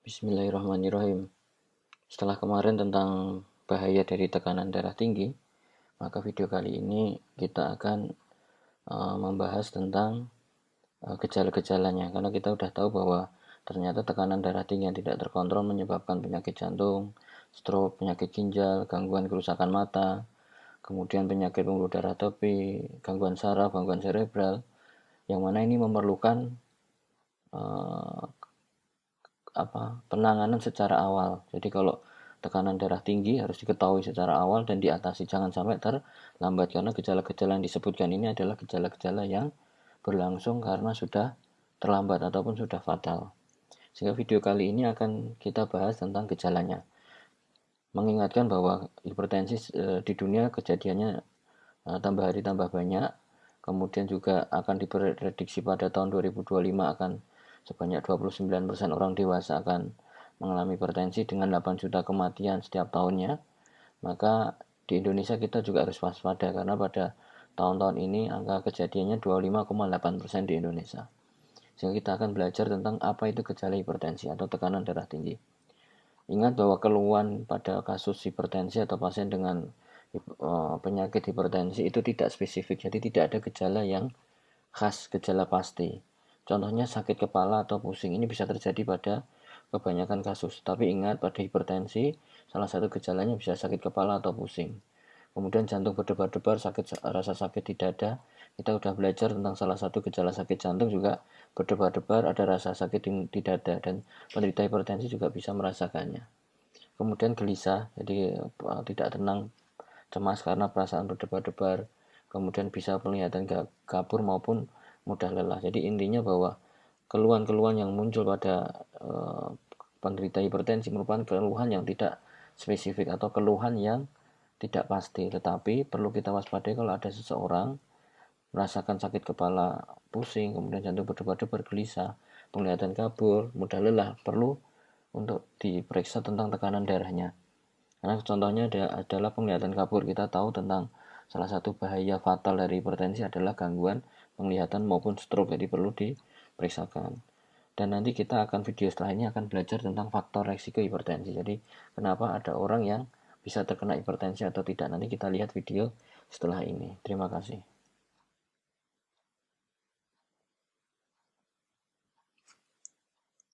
Bismillahirrahmanirrahim. Setelah kemarin tentang bahaya dari tekanan darah tinggi, maka video kali ini kita akan membahas tentang gejala-gejalanya. Karena kita sudah tahu bahwa ternyata tekanan darah tinggi yang tidak terkontrol menyebabkan penyakit jantung, stroke, penyakit ginjal, gangguan kerusakan mata, kemudian penyakit pembuluh darah tepi, gangguan saraf, gangguan cerebral, yang mana ini memerlukan penanganan secara awal. Jadi kalau tekanan darah tinggi harus diketahui secara awal dan diatasi, jangan sampai terlambat, karena gejala-gejala yang disebutkan ini adalah gejala-gejala yang berlangsung karena sudah terlambat ataupun sudah fatal. Sehingga video kali ini akan kita bahas tentang gejalanya. Mengingatkan bahwa hipertensi di dunia kejadiannya tambah hari tambah banyak. Kemudian juga akan diprediksi pada tahun 2025 akan sebanyak 29% orang dewasa akan mengalami hipertensi dengan 8 juta kematian setiap tahunnya. Maka di Indonesia kita juga harus waspada karena pada tahun-tahun ini angka kejadiannya 25,8% di Indonesia. Sehingga kita akan belajar tentang apa itu gejala hipertensi atau tekanan darah tinggi. Ingat bahwa keluhan pada kasus hipertensi atau pasien dengan penyakit hipertensi itu tidak spesifik, jadi tidak ada gejala yang khas, gejala pasti. Contohnya sakit kepala atau pusing, ini bisa terjadi pada kebanyakan kasus. Tapi ingat, pada hipertensi salah satu gejalanya bisa sakit kepala atau pusing. Kemudian jantung berdebar-debar, rasa sakit di dada. Kita sudah belajar tentang salah satu gejala sakit jantung juga berdebar-debar, ada rasa sakit di dada, dan penderita hipertensi juga bisa merasakannya. Kemudian gelisah, jadi tidak tenang, cemas karena perasaan berdebar-debar. Kemudian bisa penglihatan kabur maupun mudah lelah. Jadi intinya bahwa keluhan-keluhan yang muncul pada penderita hipertensi merupakan keluhan yang tidak spesifik atau keluhan yang tidak pasti, tetapi perlu kita waspadai kalau ada seseorang merasakan sakit kepala, pusing, kemudian jantung berdebar-debar, gelisah, penglihatan kabur, mudah lelah, perlu untuk diperiksa tentang tekanan darahnya. Karena contohnya adalah penglihatan kabur. Kita tahu tentang salah satu bahaya fatal dari hipertensi adalah gangguan penglihatan maupun stroke, jadi perlu diperiksakan. Dan nanti kita akan video setelah ini akan belajar tentang faktor resiko hipertensi. Jadi kenapa ada orang yang bisa terkena hipertensi atau tidak, nanti kita lihat video setelah ini. Terima kasih.